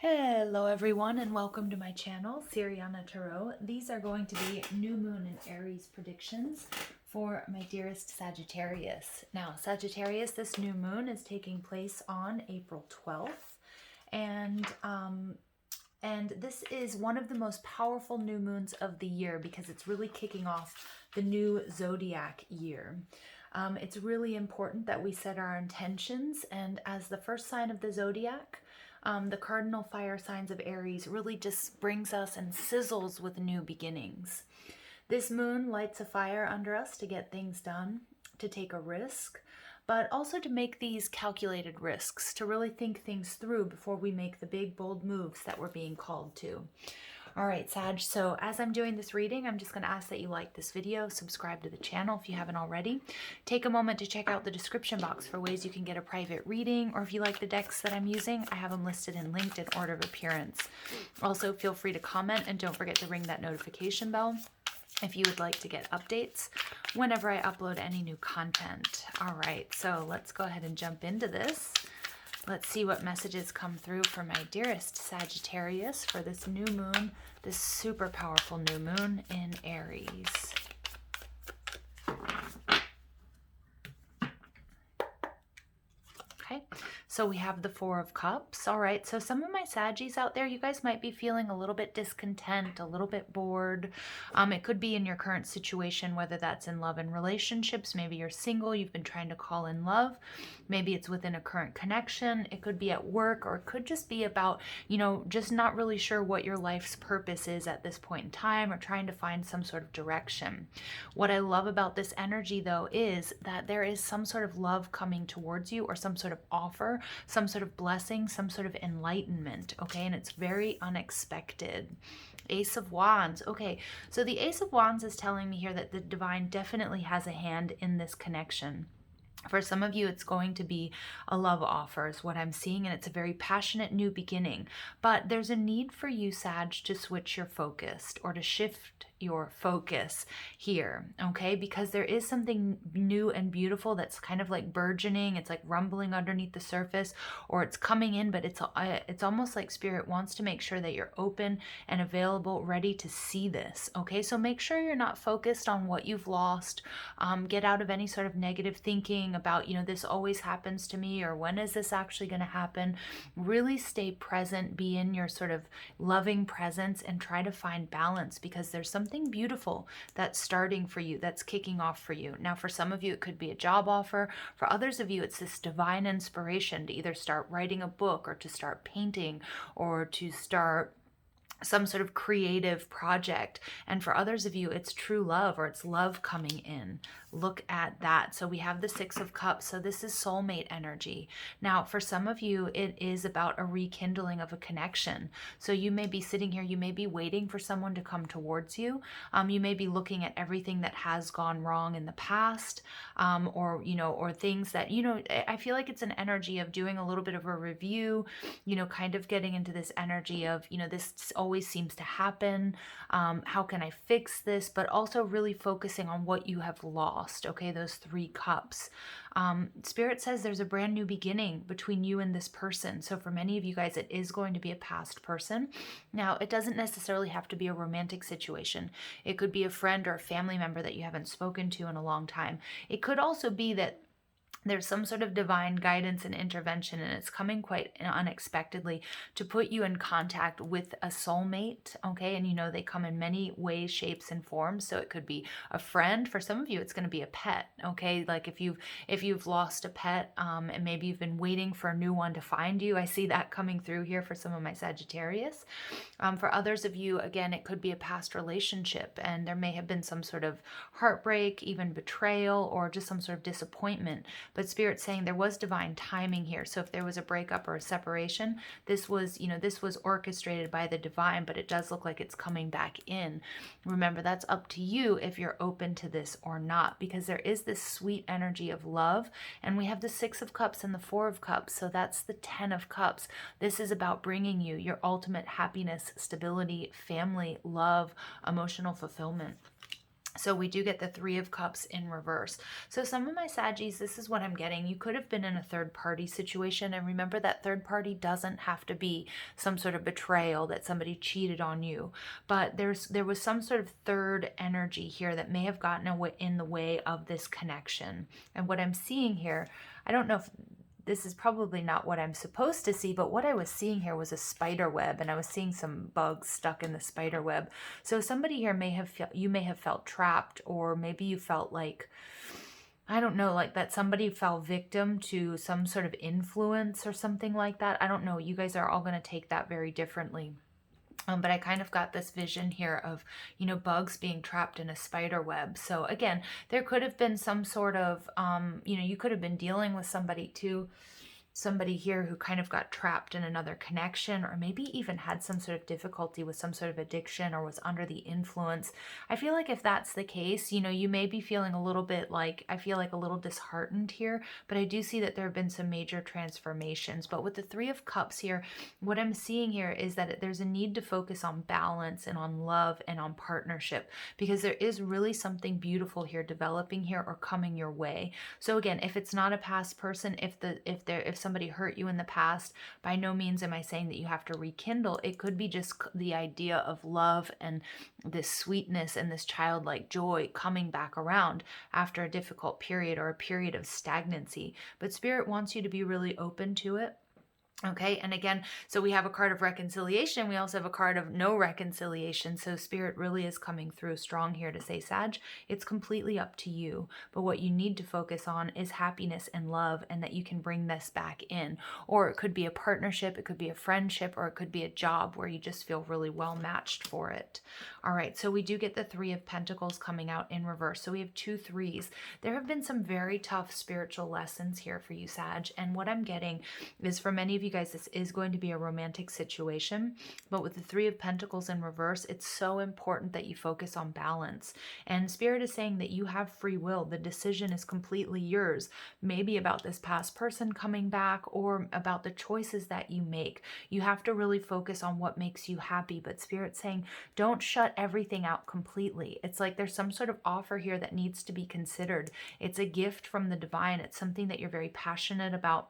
Hello everyone and welcome to my channel, Siriana Tarot. These are going to be new moon and Aries predictions for my dearest Sagittarius. Now, Sagittarius, this new moon is taking place on April 12th, and this is one of the most powerful new moons of the year because it's really kicking off the new zodiac year. It's really important that we set our intentions, and as the first sign of the zodiac, the cardinal fire signs of Aries really just brings us and sizzles with new beginnings. This moon lights a fire under us to get things done, to take a risk, but also to make these calculated risks, to really think things through before we make the big, bold moves that we're being called to. All right, Sag, so as I'm doing this reading, I'm just going to ask that you like this video, subscribe to the channel if you haven't already. Take a moment to check out the description box for ways you can get a private reading, or if you like the decks that I'm using, I have them listed and linked in order of appearance. Also, feel free to comment and don't forget to ring that notification bell if you would like to get updates whenever I upload any new content. All right, so let's go ahead and jump into this. Let's see what messages come through for my dearest Sagittarius for this new moon, this super powerful new moon in Aries. Okay, so we have the Four of Cups. All right, so some of my Saggies out there, you guys might be feeling a little bit discontent, a little bit bored. It could be in your current situation, whether that's in love and relationships. Maybe you're single, you've been trying to call in love. Maybe it's within a current connection. It could be at work, or it could just be about, just not really sure what your life's purpose is at this point in time, or trying to find some sort of direction. What I love about this energy, though, is that there is some sort of love coming towards you, or some sort of offer, some sort of blessing, some sort of enlightenment, okay? And it's very unexpected. Ace of Wands. Okay, so the Ace of Wands is telling me here that the divine definitely has a hand in this connection. For some of you, it's going to be a love offer is what I'm seeing, and it's a very passionate new beginning. But there's a need for you, Sag, to switch your focus or to shift your focus here, okay? Because there is something new and beautiful that's kind of like burgeoning. It's like rumbling underneath the surface, or it's coming in, but it's almost like Spirit wants to make sure that you're open and available, ready to see this, okay? So make sure you're not focused on what you've lost. Get out of any sort of negative thinking about, this always happens to me, or when is this actually going to happen. Really stay present, be in your sort of loving presence, and try to find balance, because there's something beautiful that's starting for you, that's kicking off for you. Now, for some of you, it could be a job offer. For others of you, it's this divine inspiration to either start writing a book, or to start painting, or to start some sort of creative project. And for others of you, it's true love, or it's love coming in. Look at that. So we have the Six of Cups. So this is soulmate energy. Now, for some of you, it is about a rekindling of a connection. So you may be sitting here, you may be waiting for someone to come towards you. You may be looking at everything that has gone wrong in the past, or things that, I feel like it's an energy of doing a little bit of a review, kind of getting into this energy of, this always seems to happen. How can I fix this? But also really focusing on what you have lost. Okay, those Three Cups. Spirit says there's a brand new beginning between you and this person. So for many of you guys, it is going to be a past person. Now, it doesn't necessarily have to be a romantic situation. It could be a friend or a family member that you haven't spoken to in a long time. It could also be that there's some sort of divine guidance and intervention, and it's coming quite unexpectedly to put you in contact with a soulmate, okay? And they come in many ways, shapes, and forms. So it could be a friend. For some of you, it's going to be a pet, okay? Like if you've lost a pet, and maybe you've been waiting for a new one to find you. I see that coming through here for some of my Sagittarius. For others of you, again, it could be a past relationship, and there may have been some sort of heartbreak, even betrayal, or just some sort of disappointment. But Spirit's saying there was divine timing here. So if there was a breakup or a separation, this was orchestrated by the divine, but it does look like it's coming back in. Remember, that's up to you if you're open to this or not, because there is this sweet energy of love, and we have the Six of Cups and the Four of Cups. So that's the 10 of Cups. This is about bringing you your ultimate happiness, stability, family, love, emotional fulfillment. So we do get the Three of Cups in reverse. So some of my Saggies, this is what I'm getting. You could have been in a third party situation. And remember that third party doesn't have to be some sort of betrayal, that somebody cheated on you. But there was some sort of third energy here that may have gotten in the way of this connection. And what I'm seeing here, I don't know if this is probably not what I'm supposed to see, but what I was seeing here was a spider web, and I was seeing some bugs stuck in the spider web. So somebody here may have you may have felt trapped, or maybe you felt like, I don't know, like that somebody fell victim to some sort of influence or something like that. I don't know. You guys are all going to take that very differently. But I kind of got this vision here of, bugs being trapped in a spider web. So again, there could have been some sort of, you could have been dealing with somebody too, somebody here who kind of got trapped in another connection, or maybe even had some sort of difficulty with some sort of addiction or was under the influence. I feel like if that's the case, you may be feeling a little bit like, I feel like a little disheartened here, but I do see that there have been some major transformations. But with the Three of Cups here, what I'm seeing here is that there's a need to focus on balance and on love and on partnership, because there is really something beautiful here developing here or coming your way. So again, if it's not a past person, if somebody hurt you in the past, by no means am I saying that you have to rekindle. It could be just the idea of love and this sweetness and this childlike joy coming back around after a difficult period or a period of stagnancy. But Spirit wants you to be really open to it. Okay, and again, so we have a card of reconciliation. We also have a card of no reconciliation. So Spirit really is coming through strong here to say, Sag, it's completely up to you. But what you need to focus on is happiness and love, and that you can bring this back in. Or it could be a partnership, it could be a friendship, or it could be a job where you just feel really well matched for it. All right, so we do get the Three of Pentacles coming out in reverse. So we have 2 threes. There have been some very tough spiritual lessons here for you, Sag. And what I'm getting is, for many of you guys, this is going to be a romantic situation, but with the Three of Pentacles in reverse, it's so important that you focus on balance. And Spirit is saying that you have free will. The decision is completely yours, maybe about this past person coming back or about the choices that you make. You have to really focus on what makes you happy, but Spirit's saying don't shut everything out completely. It's like there's some sort of offer here that needs to be considered. It's a gift from the divine. It's something that you're very passionate about,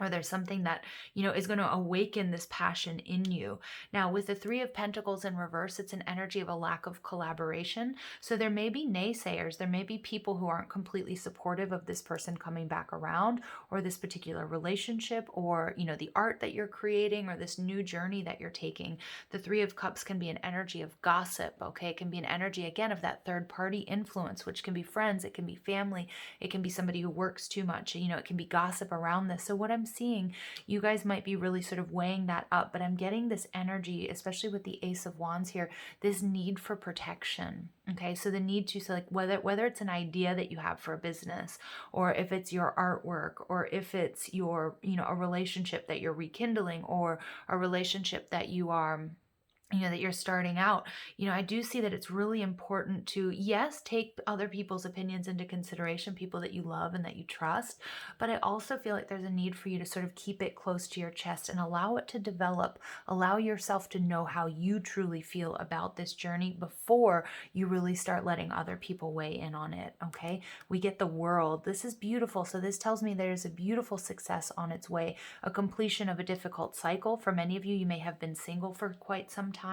or there's something that, is going to awaken this passion in you. Now, with the Three of Pentacles in reverse, it's an energy of a lack of collaboration. So there may be naysayers. There may be people who aren't completely supportive of this person coming back around, or this particular relationship, or, the art that you're creating, or this new journey that you're taking. The Three of Cups can be an energy of gossip, okay? It can be an energy, again, of that third party influence, which can be friends, it can be family, it can be somebody who works too much, it can be gossip around this. So what I'm seeing, you guys might be really sort of weighing that up, but I'm getting this energy, especially with the Ace of Wands here, this need for protection. Okay, so the need to, so like whether it's an idea that you have for a business, or if it's your artwork, or if it's your, a relationship that you're rekindling, or a relationship that you are, that you're starting out, I do see that it's really important to, yes, take other people's opinions into consideration, people that you love and that you trust, but I also feel like there's a need for you to sort of keep it close to your chest and allow it to develop, allow yourself to know how you truly feel about this journey before you really start letting other people weigh in on it, okay? We get the World. This is beautiful. So this tells me there's a beautiful success on its way, a completion of a difficult cycle. For many of you, you may have been single for quite some time.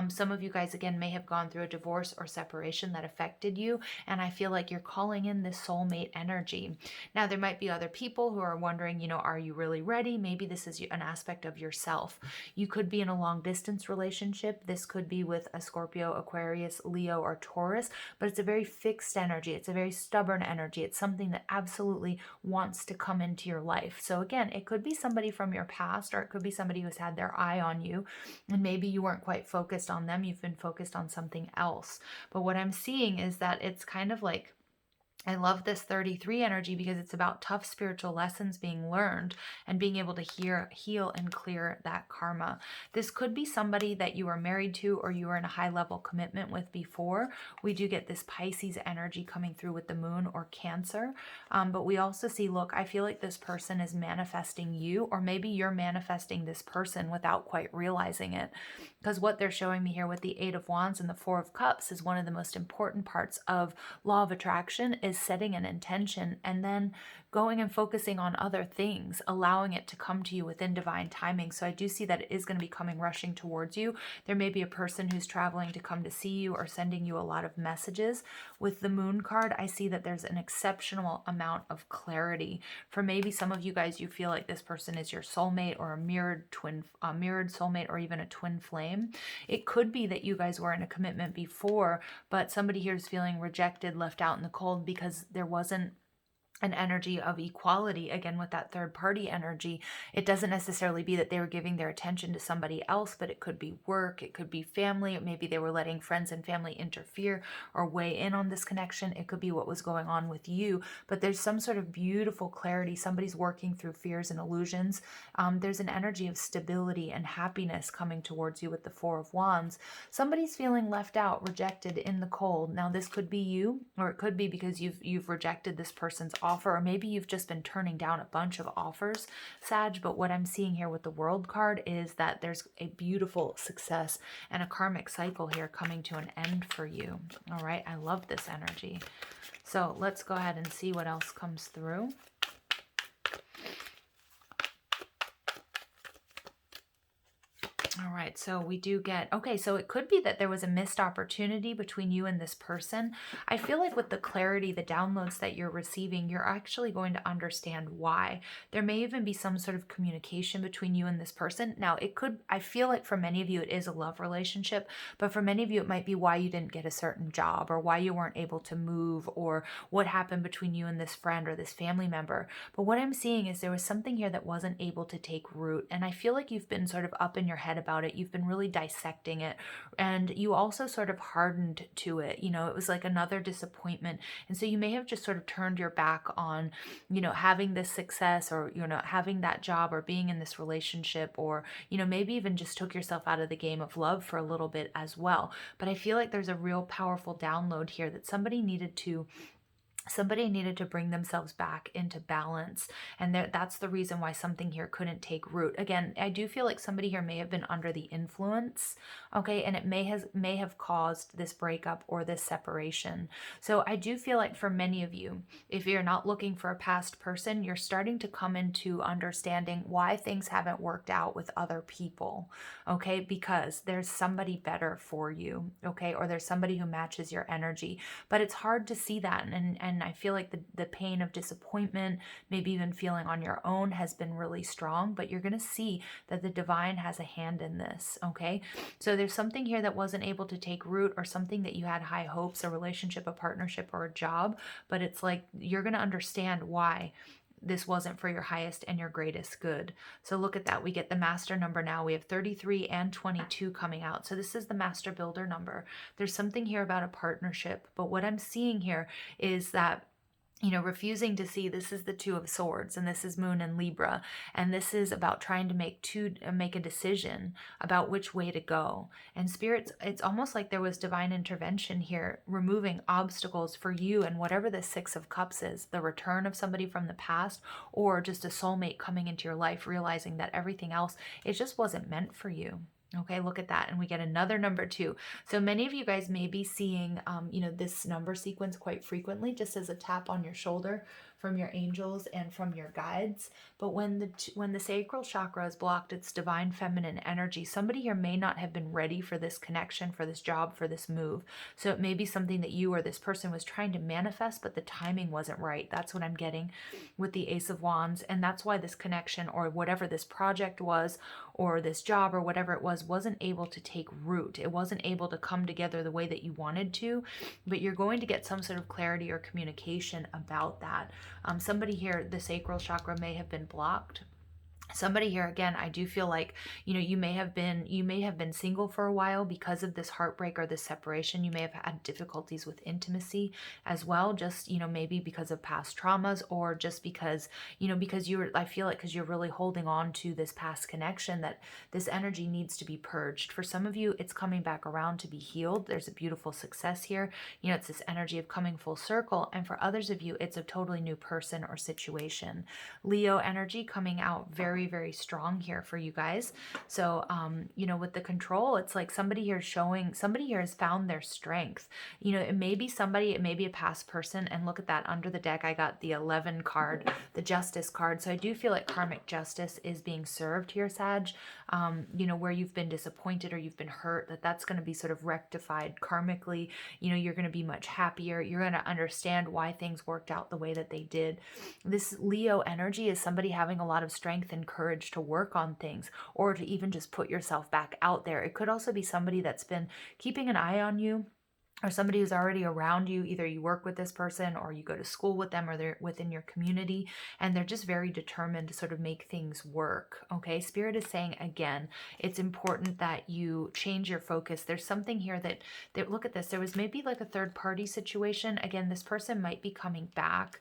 Some of you guys, again, may have gone through a divorce or separation that affected you, and I feel like you're calling in this soulmate energy. Now, there might be other people who are wondering, are you really ready? Maybe this is an aspect of yourself. You could be in a long distance relationship. This could be with a Scorpio, Aquarius, Leo, or Taurus, but it's a very fixed energy. It's a very stubborn energy. It's something that absolutely wants to come into your life. So again, it could be somebody from your past, or it could be somebody who's had their eye on you, and maybe you weren't quite focused on them. You've been focused on something else. But what I'm seeing is that it's kind of like, I love this 33 energy because it's about tough spiritual lessons being learned and being able to heal and clear that karma. This could be somebody that you are married to or you were in a high level commitment with before. We do get this Pisces energy coming through with the moon or Cancer. But we also see, look, I feel like this person is manifesting you, or maybe you're manifesting this person without quite realizing it. Because what they're showing me here with the Eight of Wands and the Four of Cups is one of the most important parts of law of attraction is setting an intention and then going and focusing on other things, allowing it to come to you within divine timing. So I do see that it is going to be coming rushing towards you. There may be a person who's traveling to come to see you or sending you a lot of messages. With the moon card, I see that there's an exceptional amount of clarity. For maybe some of you guys, you feel like this person is your soulmate or a mirrored soulmate or even a twin flame. It could be that you guys were in a commitment before, but somebody here is feeling rejected, left out in the cold because there wasn't an energy of equality. Again, with that third party energy, it doesn't necessarily be that they were giving their attention to somebody else, but it could be work, it could be family, maybe they were letting friends and family interfere or weigh in on this connection. It could be what was going on with you, but there's some sort of beautiful clarity. Somebody's working through fears and illusions. There's an energy of stability and happiness coming towards you with the Four of Wands. Somebody's feeling left out, rejected, in the cold. Now this could be you, or it could be because you've rejected this person's offer, or maybe you've just been turning down a bunch of offers, Sag. But what I'm seeing here with the World card is that there's a beautiful success and a karmic cycle here coming to an end for you. All right, I love this energy. So let's go ahead and see what else comes through. All right, so we do get, okay, so it could be that there was a missed opportunity between you and this person. I feel like with the clarity, the downloads that you're receiving, you're actually going to understand why. There may even be some sort of communication between you and this person. Now, it could, I feel like for many of you, it is a love relationship, but for many of you, it might be why you didn't get a certain job or why you weren't able to move or what happened between you and this friend or this family member. But what I'm seeing is there was something here that wasn't able to take root. And I feel like you've been sort of up in your head about it. You've been really dissecting it, and you also sort of hardened to it. You know, it was like another disappointment, and so you may have just sort of turned your back on, you know, having this success or, you know, having that job or being in this relationship, or, you know, maybe even just took yourself out of the game of love for a little bit as well. But I feel like there's a real powerful download here that somebody needed to bring themselves back into balance, and that's the reason why something here couldn't take root. Again, I do feel like somebody here may have been under the influence, okay, and it may have caused this breakup or this separation. So I do feel like for many of you, if you're not looking for a past person, you're starting to come into understanding why things haven't worked out with other people, okay, because there's somebody better for you, okay, or there's somebody who matches your energy. But it's hard to see that, and I feel like the pain of disappointment, maybe even feeling on your own, has been really strong, but you're going to see that the divine has a hand in this, okay? So there's something here that wasn't able to take root, or something that you had high hopes, a relationship, a partnership, or a job, but it's like you're going to understand why this wasn't for your highest and your greatest good. So look at that. We get the master number now. We have 33 and 22 coming out. So this is the master builder number. There's something here about a partnership, but what I'm seeing here is that, you know, refusing to see, this is the Two of Swords, and this is Moon and Libra, and this is about trying to make a decision about which way to go. And spirits, it's almost like there was divine intervention here, removing obstacles for you, and whatever the Six of Cups is, the return of somebody from the past, or just a soulmate coming into your life, realizing that everything else, it just wasn't meant for you. Okay, look at that. And we get another number 2. So many of you guys may be seeing, you know, this number sequence quite frequently, just as a tap on your shoulder from your angels and from your guides. But when the sacral chakra is blocked, it's divine feminine energy. Somebody here may not have been ready for this connection, for this job, for this move. So it may be something that you or this person was trying to manifest, but the timing wasn't right. That's what I'm getting with the Ace of Wands. And that's why this connection, or whatever this project was, or this job, or whatever it was, wasn't able to take root. It wasn't able to come together the way that you wanted to, but you're going to get some sort of clarity or communication about that. Somebody here, the sacral chakra may have been blocked. Somebody here, again, I do feel like, you may have been single for a while because of this heartbreak or this separation. You may have had difficulties with intimacy as well, just, maybe because of past traumas, or just because, because I feel like because you're really holding on to this past connection, that this energy needs to be purged. For some of you, it's coming back around to be healed. There's a beautiful success here. It's this energy of coming full circle. And for others of you, it's a totally new person or situation. Leo energy coming out very, very strong here for you guys. So, with the control, it's like somebody here has found their strength. It may be somebody, it may be a past person. And look at that, under the deck, I got the 11 card, the Justice card. So I do feel like karmic justice is being served here, Sag. Where you've been disappointed or you've been hurt, that's going to be sort of rectified karmically. You're going to be much happier. You're going to understand why things worked out the way that they did. This Leo energy is somebody having a lot of strength and courage to work on things, or to even just put yourself back out there. It could also be somebody that's been keeping an eye on you, or somebody who's already around you. Either you work with this person, or you go to school with them, or they're within your community, and they're just very determined to sort of make things work. Okay, Spirit is saying, again, it's important that you change your focus. There's something here that look at this, there was maybe like a third party situation. Again, this person might be coming back.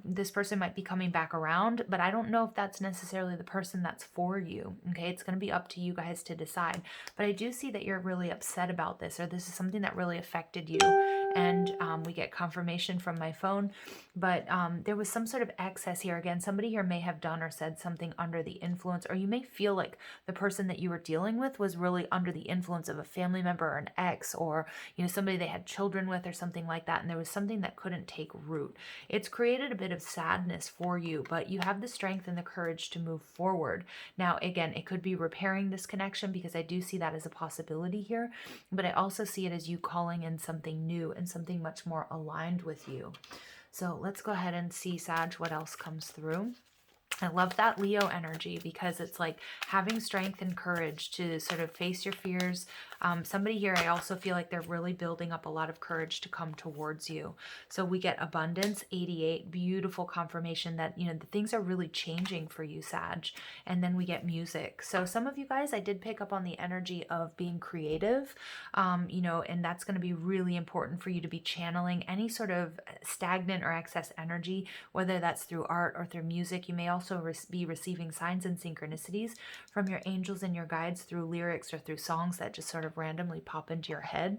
This person might be coming back around, but I don't know if that's necessarily the person that's for you. Okay, it's going to be up to you guys to decide. But I do see that you're really upset about this, or this is something that really affected you. And we get confirmation from my phone, but there was some sort of excess here. Again, somebody here may have done or said something under the influence, or you may feel like the person that you were dealing with was really under the influence of a family member or an ex, or somebody they had children with or something like that, and there was something that couldn't take root. It's created a bit of sadness for you, but you have the strength and the courage to move forward. Now, again, it could be repairing this connection, because I do see that as a possibility here, but I also see it as you calling in something new and something much more aligned with you. So let's go ahead and see, Sag, what else comes through. I love that Leo energy, because it's like having strength and courage to sort of face your fears. Somebody here, I also feel like they're really building up a lot of courage to come towards you. So we get abundance, 88, beautiful confirmation that, the things are really changing for you, Sag. And then we get music. So some of you guys, I did pick up on the energy of being creative, and that's going to be really important for you to be channeling any sort of stagnant or excess energy, whether that's through art or through music. You may also be receiving signs and synchronicities from your angels and your guides through lyrics or through songs that just sort of randomly pop into your head,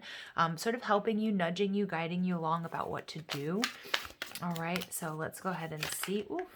sort of helping you, nudging you, guiding you along about what to do. All right, so let's go ahead and see. Ooh.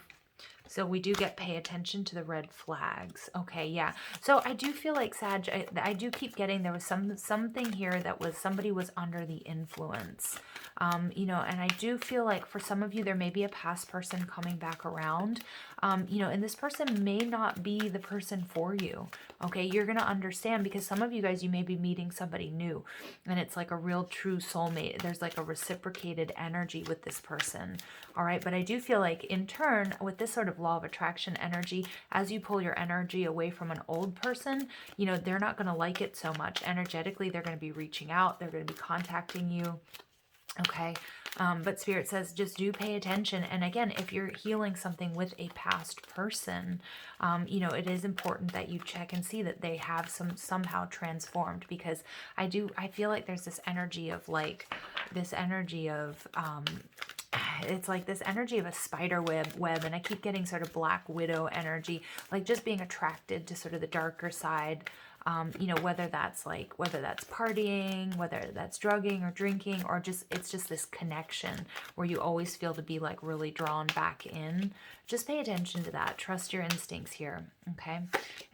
So we do get pay attention to the red flags. Okay, yeah. So I do feel like, Sag, I do keep getting there was something here that was somebody was under the influence. And I do feel like for some of you, there may be a past person coming back around, and this person may not be the person for you. Okay, you're going to understand, because some of you guys, you may be meeting somebody new, and it's like a real true soulmate. There's like a reciprocated energy with this person. All right, but I do feel like in turn, with this sort of law of attraction energy, as you pull your energy away from an old person, they're not going to like it so much. Energetically, they're going to be reaching out. They're going to be contacting you. Okay, but Spirit says just do pay attention. And again, if you're healing something with a past person, it is important that you check and see that they have somehow transformed, because I feel like there's this energy of it's like this energy of a spider web, and I keep getting sort of Black Widow energy, like just being attracted to sort of the darker side. Whether that's partying, whether that's drugging or drinking, or it's just this connection where you always feel to be like really drawn back in. Just pay attention to that. Trust your instincts here. Okay.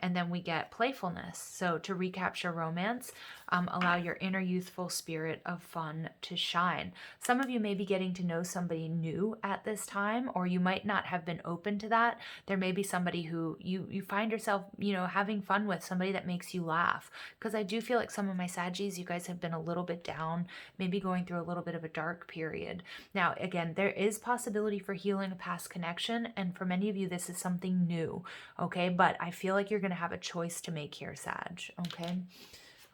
And then we get playfulness. So to recapture romance, allow your inner youthful spirit of fun to shine. Some of you may be getting to know somebody new at this time, or you might not have been open to that. There may be somebody who you find yourself, having fun with, somebody that makes you laugh. Because I do feel like some of my Saggies, you guys have been a little bit down, maybe going through a little bit of a dark period. Now, again, there is possibility for healing a past connection, and for many of you, this is something new, okay? But I feel like you're going to have a choice to make here, Sag, okay?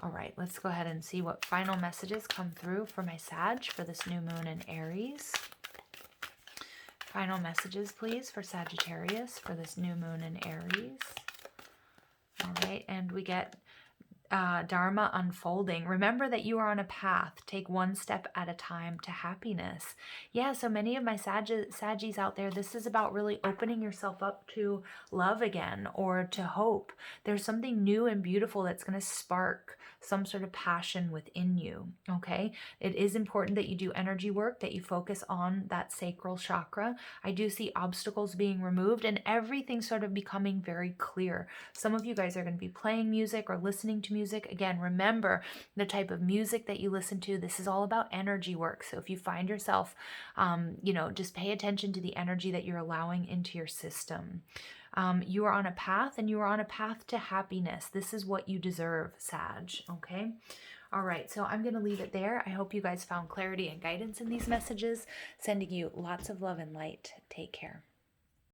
All right, let's go ahead and see what final messages come through for my Sag for this new moon in Aries. Final messages, please, for Sagittarius for this new moon in Aries. All right, and we get Dharma unfolding. Remember that you are on a path. Take one step at a time to happiness. Yeah, so many of my Saggies out there, this is about really opening yourself up to love again or to hope. There's something new and beautiful that's going to spark some sort of passion within you, okay? It is important that you do energy work, that you focus on that sacral chakra. I do see obstacles being removed and everything sort of becoming very clear. Some of you guys are going to be playing music or listening to music. Again, remember the type of music that you listen to. This is all about energy work. So if you find yourself, just pay attention to the energy that you're allowing into your system. You are on a path, and you are on a path to happiness. This is what you deserve, Sag, okay? All right, so I'm going to leave it there. I hope you guys found clarity and guidance in these messages. Sending you lots of love and light. Take care.